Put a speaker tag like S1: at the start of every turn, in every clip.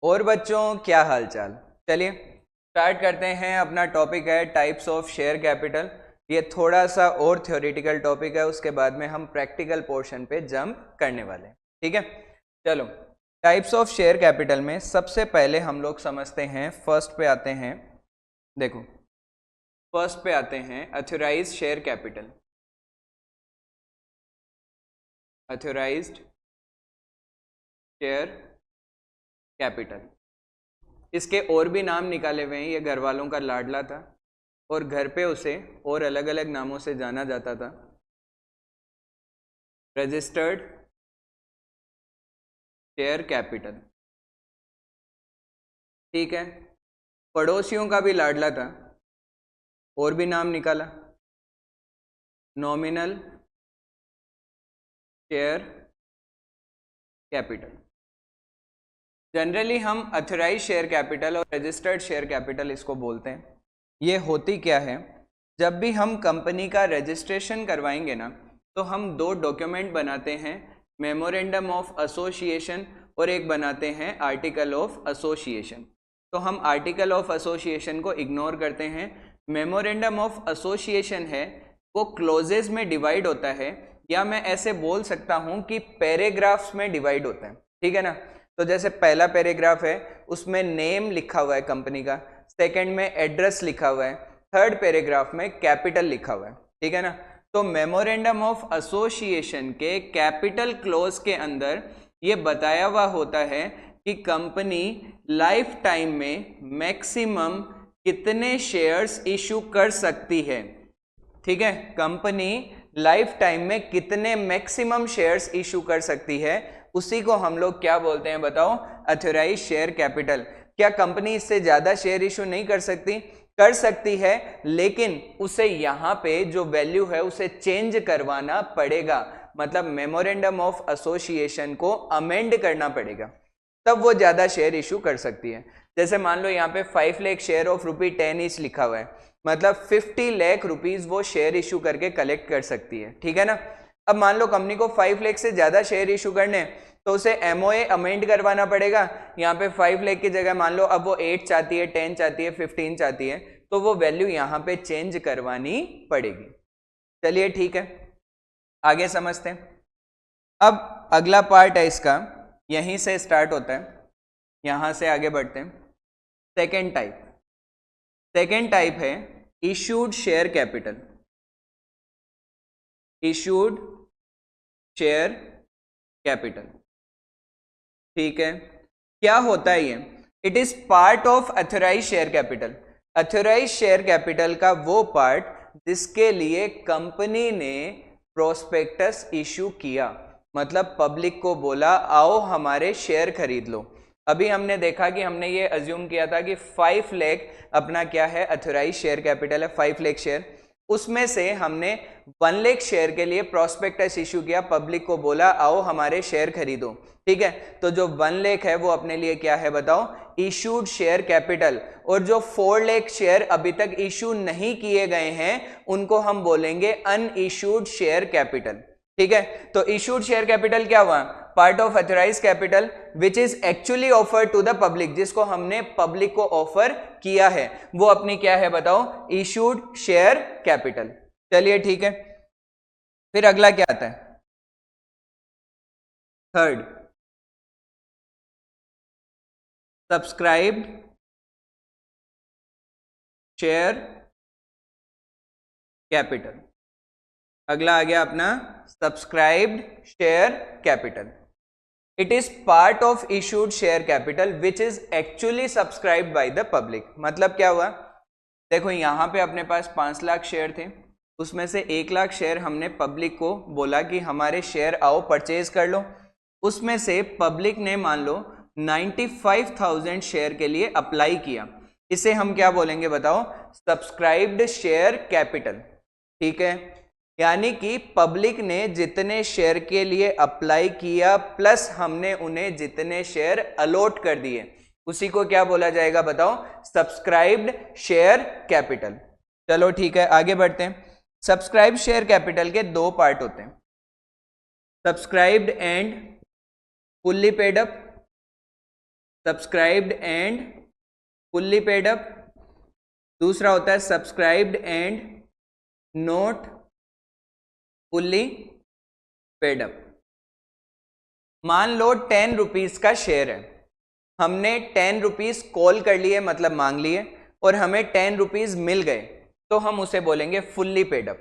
S1: और बच्चों क्या हाल चाल। चलिए स्टार्ट करते हैं। अपना टॉपिक है टाइप्स ऑफ शेयर कैपिटल। ये थोड़ा सा और थ्योरेटिकल टॉपिक है, उसके बाद में हम प्रैक्टिकल पोर्शन पे जंप करने वाले हैं। ठीक है, चलो टाइप्स ऑफ शेयर कैपिटल में सबसे पहले हम लोग समझते हैं, फर्स्ट पे आते हैं। देखो फर्स्ट पे आते हैं authorised share capital. Authorised share capital, इसके और भी नाम निकाले हुए हैं। ये घर वालों का लाडला था और घर पे उसे और अलग अलग नामों से जाना जाता था। रजिस्टर्ड शेयर कैपिटल, ठीक है। पड़ोसियों का भी लाडला था, और भी नाम निकाला। Nominal share capital. जनरली हम ऑथराइज शेयर कैपिटल और रजिस्टर्ड शेयर कैपिटल इसको बोलते हैं। ये होती क्या है, जब भी हम कंपनी का रजिस्ट्रेशन करवाएंगे ना, तो हम दो डॉक्यूमेंट बनाते हैं, मेमोरेंडम ऑफ एसोसिएशन और एक बनाते हैं आर्टिकल ऑफ एसोसिएशन। तो हम आर्टिकल ऑफ एसोसिएशन को इग्नोर करते हैं। मेमोरेंडम ऑफ एसोसिएशन है वो क्लोजेज में डिवाइड होता है, या मैं ऐसे बोल सकता हूं कि पैराग्राफ्स में डिवाइड होता है। ठीक है ना, तो जैसे पहला पैराग्राफ है उसमें नेम लिखा हुआ है कंपनी का, सेकंड में एड्रेस लिखा हुआ है, थर्ड पैराग्राफ में कैपिटल लिखा हुआ है। ठीक है ना, तो मेमोरेंडम ऑफ एसोसिएशन के कैपिटल क्लोज के अंदर ये बताया हुआ होता है कि कंपनी लाइफ टाइम में मैक्सिमम कितने शेयर्स इशू कर सकती है। ठीक है, कंपनी लाइफ टाइम में कितने मैक्सिमम शेयर्स इशू कर सकती है, उसी को हम लोग क्या बोलते हैं बताओ, ऑथराइज शेयर कैपिटल। क्या कंपनी इससे ज्यादा शेयर इशू नहीं कर सकती? कर सकती है, लेकिन उसे यहां पे जो वैल्यू है उसे चेंज करवाना पड़ेगा। मतलब मेमोरेंडम ऑफ एसोसिएशन को अमेंड करना पड़ेगा, तब वो ज्यादा शेयर इशू कर सकती है। जैसे मान लो यहाँ पे 5 लाख शेयर ऑफ ₹10 ईच लिखा हुआ है, मतलब 50 लाख रुपीज वो शेयर इशू करके कलेक्ट कर सकती है। ठीक है ना, अब मान लो कंपनी को 5 लाख से ज्यादा शेयर इशू करने, तो उसे एमओए अमेंड करवाना पड़ेगा। यहाँ पे 5 लाख की जगह मान लो अब वो 8 चाहती है, 10 चाहती है, 15 चाहती है, तो वो वैल्यू यहाँ पे चेंज करवानी पड़ेगी। चलिए ठीक है, आगे समझते हैं। अब अगला पार्ट है इसका, यहीं से स्टार्ट होता है, यहां से आगे बढ़ते हैं। सेकेंड टाइप है issued share capital. Issued share capital, ठीक है। क्या होता है ये? It is part of authorise share capital. Authorise share capital का वो पार्ट जिसके लिए कंपनी ने प्रोस्पेक्टस इशू किया, मतलब पब्लिक को बोला आओ हमारे शेयर खरीद लो। अभी हमने देखा कि हमने ये अज्यूम किया था कि 5 लाख अपना क्या है, ऑथराइज शेयर कैपिटल है, 5 लाख शेयर। उसमें से हमने 1 लाख शेयर के लिए प्रोस्पेक्टस इशू किया, पब्लिक को बोला आओ हमारे शेयर खरीदो। ठीक है, तो जो 1 लाख है वो अपने लिए क्या है बताओ, इशूड शेयर कैपिटल। और जो 4 लाख शेयर अभी तक इशू नहीं किए गए हैं उनको हम बोलेंगे अनइशूड शेयर कैपिटल। ठीक है, तो इशूड शेयर कैपिटल क्या हुआ, part of authorise capital which is actually offer to the public, जिसको हमने पब्लिक को ऑफर किया है, वो अपनी क्या है बताओ, इशूड शेयर कैपिटल। चलिए ठीक है, फिर अगला क्या आता है, थर्ड, सब्सक्राइब्ड शेयर कैपिटल। अगला आ गया अपना subscribed share capital. It is part of issued share capital which is actually subscribed by the public. मतलब क्या हुआ, देखो यहां पे अपने पास 5 लाख शेयर थे, उसमें से 1 लाख शेयर हमने पब्लिक को बोला कि हमारे शेयर आओ परचेज कर लो। उसमें से पब्लिक ने मान लो 95,000 शेयर के लिए अप्लाई किया, इसे हम क्या बोलेंगे बताओ, सब्सक्राइब्ड शेयर कैपिटल। ठीक है, यानी कि पब्लिक ने जितने शेयर के लिए अप्लाई किया प्लस हमने उन्हें जितने शेयर अलॉट कर दिए, उसी को क्या बोला जाएगा बताओ, सब्सक्राइब्ड शेयर कैपिटल। चलो ठीक है, आगे बढ़ते हैं। सब्सक्राइब्ड शेयर कैपिटल के दो पार्ट होते हैं, subscribed and fully paid up. Subscribed and fully paid up, दूसरा होता है subscribed and not fully paid up. मान लो 10 रुपीज का शेयर है, हमने 10 रुपीज कॉल कर लिए मतलब मांग लिए और हमें 10 रुपीज मिल गए तो हम उसे बोलेंगे फुल्ली पेड अप।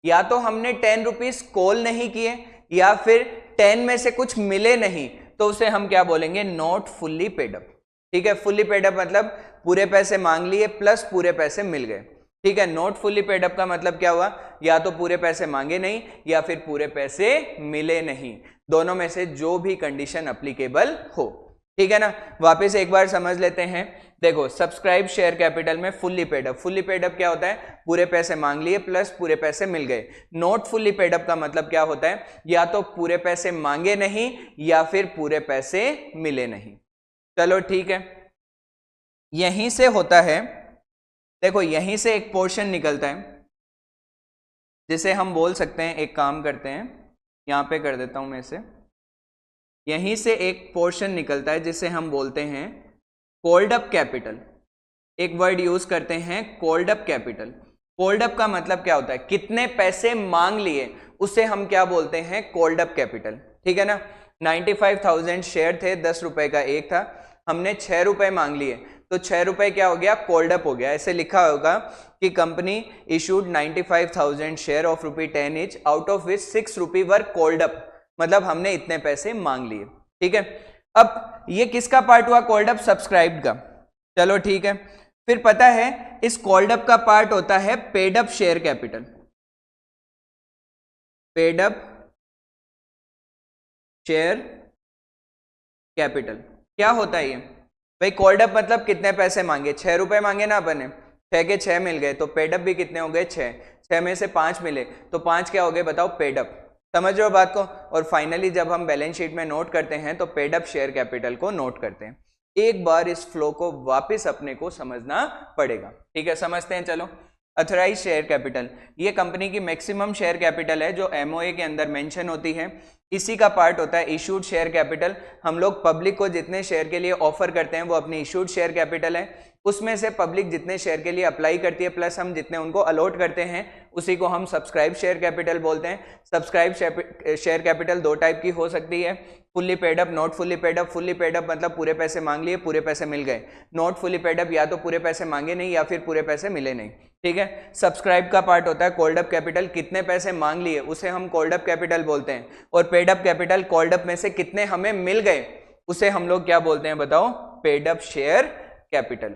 S1: या तो हमने 10 रुपीज कॉल नहीं किए या फिर 10 में से कुछ मिले नहीं तो उसे हम क्या बोलेंगे, नॉट फुल्ली पेड अप। ठीक है, फुल्ली पेड अप मतलब पूरे पैसे मांग लिए प्लस पूरे पैसे मिल गए। ठीक है, नॉट फुल्ली पेड अप का मतलब क्या हुआ, या तो पूरे पैसे मांगे नहीं या फिर पूरे पैसे मिले नहीं, दोनों में से जो भी कंडीशन अप्लीकेबल हो। ठीक है ना, वापस एक बार समझ लेते हैं। देखो, सब्सक्राइब शेयर कैपिटल में fully paid up, fully paid up क्या होता है, पूरे पैसे मांग लिए प्लस पूरे पैसे मिल गए। नॉट फुल्ली पेड अप का मतलब क्या होता है, या तो पूरे पैसे मांगे नहीं या फिर पूरे पैसे मिले नहीं। चलो ठीक है, यहीं से होता है, देखो यहीं से एक पोर्शन निकलता है जिसे हम बोल सकते हैं, एक काम करते हैं यहां पे कर देता हूं मैं इसे, यहीं से एक पोर्शन निकलता है जिसे हम बोलते हैं कॉल्ड अप कैपिटल। एक वर्ड यूज करते हैं called up capital. Called up का मतलब क्या होता है, कितने पैसे मांग लिए उसे हम क्या बोलते हैं, कॉल्ड अप कैपिटल। ठीक है ना, 95,000 शेयर थे, 10 रुपए का एक था, हमने 6 रुपए मांग लिए तो 6 रुपए क्या हो गया, कॉल्ड अप हो गया। ऐसे लिखा होगा कि company issued 95,000 share of ₹10 each out of which 6 rupee were called up, मतलब हमने इतने पैसे मांग लिए। ठीक है, अब ये किसका पार्ट हुआ, कॉल्ड अप, सब्सक्राइब्ड का। चलो ठीक है, फिर पता है इस कॉल्ड अप का पार्ट होता है paid up share capital. Paid up share capital क्या होता है ये भाई, कॉल्ड अप मतलब कितने पैसे मांगे, 6 रुपए मांगे ना अपन ने, 6 के 6 मिल गए तो पेड अप भी कितने हो गए, 6, 6 में से 5 मिले तो 5 क्या हो गए बताओ, पेड अप। समझ रहे हो बात को। और फाइनली जब हम बैलेंस शीट में नोट करते हैं तो पेड अप शेयर कैपिटल को नोट करते हैं। एक बार इस फ्लो को वापस अपने को समझना पड़ेगा। ठीक है, समझते हैं चलो। अथराइज शेयर कैपिटल, ये कंपनी की मैक्सिमम शेयर कैपिटल है जो एमओए के अंदर मेंशन होती है। इसी का पार्ट होता है इशूड शेयर कैपिटल। हम लोग पब्लिक को जितने शेयर के लिए ऑफर करते हैं वो अपनी इशूड शेयर कैपिटल है, उसमें से पब्लिक जितने शेयर के लिए अप्लाई करती है प्लस हम जितने उनको अलॉट करते हैं उसी को हम सब्सक्राइब शेयर कैपिटल बोलते हैं। सब्सक्राइब शेयर कैपिटल दो टाइप की हो सकती है, fully paid up, not fully paid up. Fully paid up मतलब पूरे पैसे मांग लिए पूरे पैसे मिल गए, नॉट फुल्ली पेड अप या तो पूरे पैसे मांगे नहीं या फिर पूरे पैसे मिले नहीं। ठीक है, सब्सक्राइब का पार्ट होता है कॉल्ड अप कैपिटल, कितने पैसे मांग लिए उसे हम कॉल्ड अप कैपिटल बोलते हैं, और paid up capital called up में से कितने हमें मिल गए उसे हम लोग क्या बोलते हैं बताओ, पेड अप शेयर कैपिटल।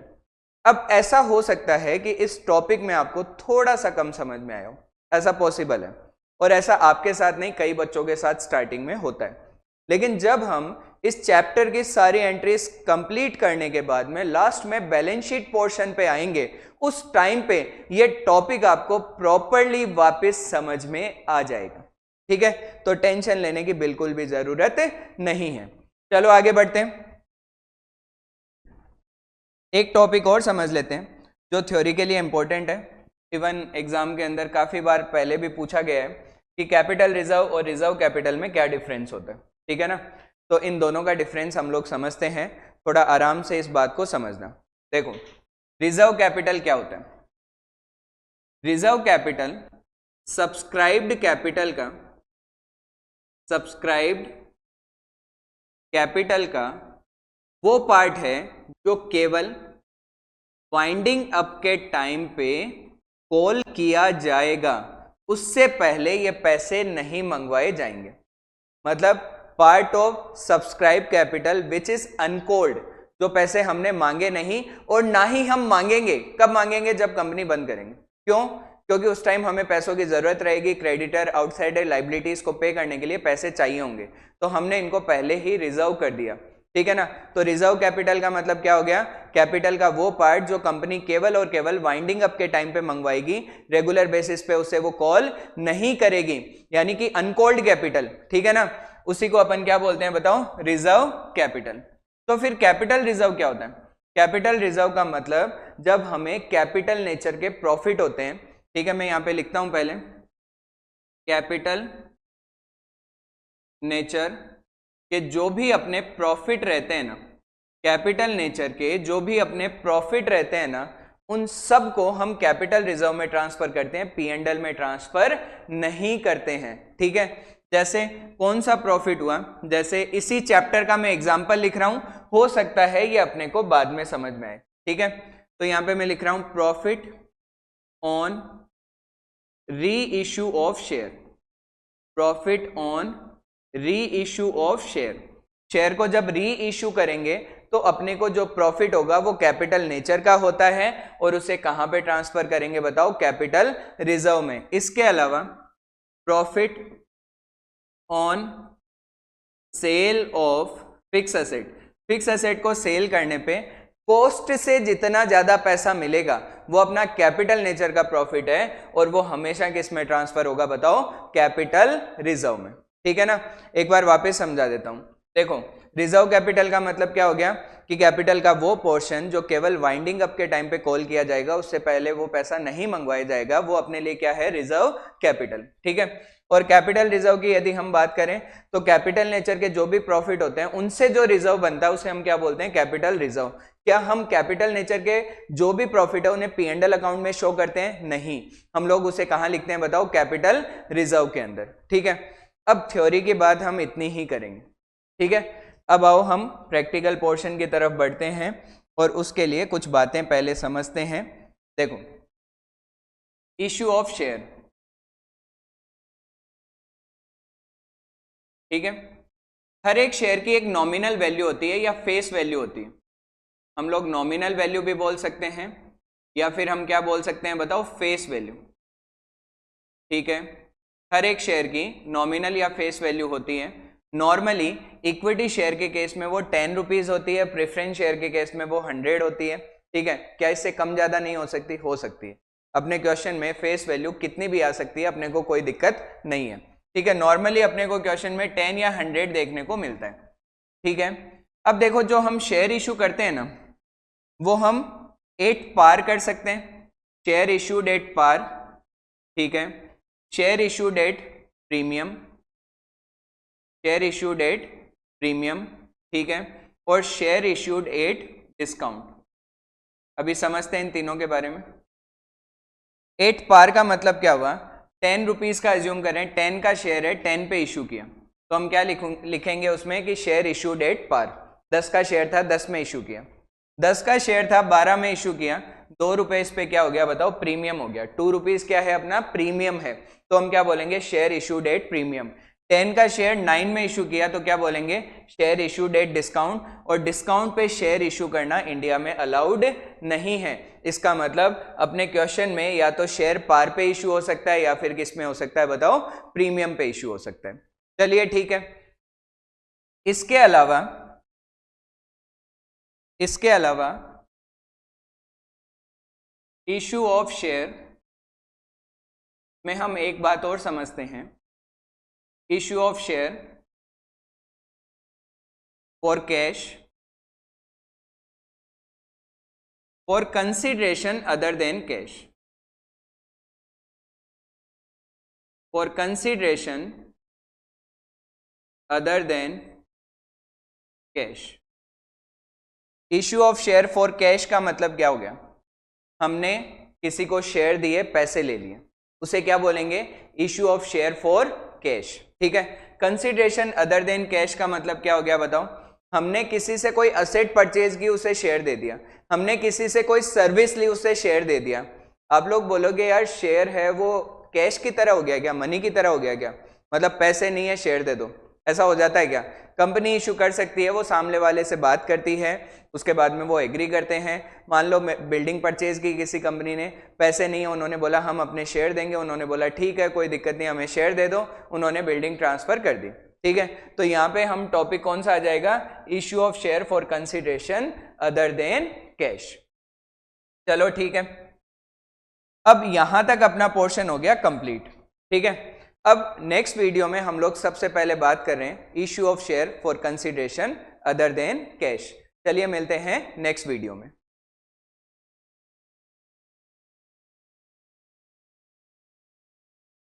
S1: अब ऐसा हो सकता है कि इस टॉपिक में आपको थोड़ा सा कम समझ में आया हो, ऐसा पॉसिबल है, और ऐसा आपके साथ नहीं कई बच्चों के साथ स्टार्टिंग में होता है। लेकिन जब हम इस चैप्टर की सारी एंट्रीज कंप्लीट करने के बाद में लास्ट में बैलेंस शीट पोर्शन पे आएंगे, उस टाइम पे ये टॉपिक आपको प्रॉपरली वापस समझ में आ जाएगा। ठीक है, तो टेंशन लेने की बिल्कुल भी जरूरत नहीं है। चलो आगे बढ़ते हैं, एक टॉपिक और समझ लेते हैं जो थ्योरी के लिए इंपॉर्टेंट है, इवन एग्जाम के अंदर काफी बार पहले भी पूछा गया है कि कैपिटल रिजर्व और रिजर्व कैपिटल में क्या डिफरेंस होता है। ठीक है ना, तो इन दोनों का डिफरेंस हम लोग समझते हैं, थोड़ा आराम से इस बात को समझना। देखो, रिजर्व कैपिटल क्या होता है, रिजर्व कैपिटल सब्सक्राइब्ड कैपिटल का, सब्सक्राइब्ड कैपिटल का वो पार्ट है जो केवल वाइंडिंग अप के टाइम पे कॉल किया जाएगा, उससे पहले ये पैसे नहीं मंगवाए जाएंगे। मतलब part of subscribe capital which is uncalled, जो पैसे हमने मांगे नहीं और ना ही हम मांगेंगे। कब मांगेंगे, जब कंपनी बंद करेंगे। क्यों, क्योंकि उस टाइम हमें पैसों की जरूरत रहेगी, क्रेडिटर आउटसाइडर लाइबिलिटीज को पे करने के लिए पैसे चाहिए होंगे, तो हमने इनको पहले ही रिजर्व कर दिया। ठीक है ना, तो रिजर्व कैपिटल का मतलब क्या हो गया, कैपिटल का वो पार्ट जो कंपनी केवल और केवल वाइंडिंग अप के टाइम पे मंगवाएगी, रेगुलर बेसिस पे उसे वो कॉल नहीं करेगी, यानी कि अनकॉल्ड कैपिटल। ठीक है ना, उसी को अपन क्या बोलते हैं बताओ, रिजर्व कैपिटल। तो फिर कैपिटल रिजर्व क्या होता है, कैपिटल रिजर्व का मतलब जब हमें कैपिटल नेचर के प्रॉफिट होते हैं। ठीक है, मैं यहां पे लिखता हूं पहले, कैपिटल नेचर के जो भी अपने प्रॉफिट रहते हैं ना, कैपिटल नेचर के जो भी अपने प्रॉफिट रहते हैं ना, उन सब को हम कैपिटल रिजर्व में ट्रांसफर करते हैं, P&L में ट्रांसफर नहीं करते हैं। ठीक है, जैसे कौन सा प्रॉफिट हुआ, जैसे इसी चैप्टर का मैं एग्जांपल लिख रहा हूं, हो सकता है ये अपने को बाद में समझ में आए। ठीक है, तो यहां पे मैं लिख रहा हूं प्रॉफिट ऑन री issue of share, profit on री इश्यू ऑफ शेयर। शेयर को जब री इश्यू करेंगे तो अपने को जो प्रॉफिट होगा वो कैपिटल नेचर का होता है और उसे कहां पे ट्रांसफर करेंगे बताओ, कैपिटल रिजर्व में। इसके अलावा profit on sale of fix asset, fix asset को सेल करने पे कॉस्ट से जितना ज्यादा पैसा मिलेगा वो अपना कैपिटल नेचर का प्रॉफिट है और वो हमेशा किस में ट्रांसफर होगा बताओ, कैपिटल रिजर्व में। ठीक है ना, एक बार वापस समझा देता हूं। देखो, रिजर्व कैपिटल का मतलब क्या हो गया कि कैपिटल का वो पोर्शन जो केवल वाइंडिंग अप के टाइम पे कॉल किया जाएगा, उससे पहले वो पैसा नहीं मंगवाया जाएगा, वो अपने लिए क्या है, रिजर्व कैपिटल। ठीक है, और कैपिटल रिजर्व की यदि हम बात करें तो कैपिटल नेचर के जो भी प्रॉफिट होते हैं उनसे जो रिजर्व बनता है उसे हम क्या बोलते हैं, कैपिटल रिजर्व। क्या हम कैपिटल नेचर के जो भी प्रॉफिट है उन्हें P&L अकाउंट में शो करते हैं? नहीं, हम लोग उसे कहां लिखते हैं बताओ, कैपिटल रिजर्व के अंदर। ठीक है, अब थ्योरी की बात हम इतनी ही करेंगे। ठीक है, अब आओ हम प्रैक्टिकल पोर्शन की तरफ बढ़ते हैं और उसके लिए कुछ बातें पहले समझते हैं। देखो, इश्यू ऑफ शेयर, ठीक है, हर एक शेयर की एक नॉमिनल वैल्यू होती है या फेस वैल्यू होती है। हम लोग नॉमिनल वैल्यू भी बोल सकते हैं या फिर हम क्या बोल सकते हैं बताओ, फेस वैल्यू। ठीक है, हर एक शेयर की नॉमिनल या फेस वैल्यू होती है। नॉर्मली इक्विटी शेयर के केस में वो 10 रुपीज होती है, प्रेफरेंस शेयर के केस में वो 100 होती है। ठीक है, क्या इससे कम ज्यादा नहीं हो सकती? हो सकती है। अपने क्वेश्चन में फेस वैल्यू कितनी भी आ सकती है, अपने को कोई दिक्कत नहीं है। ठीक है, नॉर्मली अपने को क्वेश्चन में 10 या 100 देखने को मिलता है। ठीक है, अब देखो, जो हम शेयर इशू करते हैं ना, वो हम 8 पार कर सकते हैं, शेयर इशूड एट पार। ठीक है, share issued at premium, share issued at premium. ठीक है, और शेयर इशूड एट डिस्काउंट। अभी समझते हैं इन तीनों के बारे में। 8 पार का मतलब क्या हुआ, 10 रुपीज का एज्यूम करें, 10 का शेयर है, 10 पे इशू किया, तो हम क्या लिखेंगे उसमें कि शेयर इशूड एट पार। 10 का शेयर था, 10 में इशू किया। 10 का शेयर था, 12 में इशू किया, 2 रुपए इस पे क्या हो गया बताओ, प्रीमियम हो गया। 2 रुपीज क्या है अपना, प्रीमियम है, तो हम क्या बोलेंगे, शेयर इशूड एट प्रीमियम। 10 का शेयर 9 में इशू किया तो क्या बोलेंगे, शेयर इशूड एट डिस्काउंट। और डिस्काउंट पे शेयर इशू करना इंडिया में अलाउड नहीं है। इसका मतलब अपने क्वेश्चन में या तो शेयर पार पे इशू हो सकता है या फिर किस में हो सकता है बताओ, प्रीमियम पे इशू हो सकता है। चलिए ठीक है, इसके अलावा इशू ऑफ शेयर में हम एक बात और समझते हैं। Issue of share for cash for consideration other than cash, for consideration other than cash. Issue of share for cash का मतलब क्या हो गया, हमने किसी को शेयर दिए, पैसे ले लिए, उसे क्या बोलेंगे, issue of share for cash. ठीक है, कंसिडरेशन अदर देन कैश का मतलब क्या हो गया बताओ, हमने किसी से कोई असेट परचेज की, उसे शेयर दे दिया। हमने किसी से कोई सर्विस ली, उसे शेयर दे दिया। आप लोग बोलोगे यार शेयर है वो कैश की तरह हो गया क्या, मनी की तरह हो गया क्या, मतलब पैसे नहीं है शेयर दे दो, ऐसा हो जाता है क्या? कंपनी इशू कर सकती है, वो सामने वाले से बात करती है, उसके बाद में वो एग्री करते हैं। मान लो बिल्डिंग परचेज की किसी कंपनी ने, पैसे नहीं है, उन्होंने बोला हम अपने शेयर देंगे, उन्होंने बोला ठीक है कोई दिक्कत नहीं, हमें शेयर दे दो, उन्होंने बिल्डिंग ट्रांसफर कर दी। ठीक है, तो यहाँ पे हम टॉपिक कौन सा आ जाएगा, issue of share for consideration other than cash. चलो ठीक है, अब यहां तक अपना पोर्शन हो गया कंप्लीट। ठीक है, अब नेक्स्ट वीडियो में हम लोग सबसे पहले बात कर रहे हैं issue of share for consideration other than cash. चलिए मिलते हैं नेक्स्ट वीडियो में।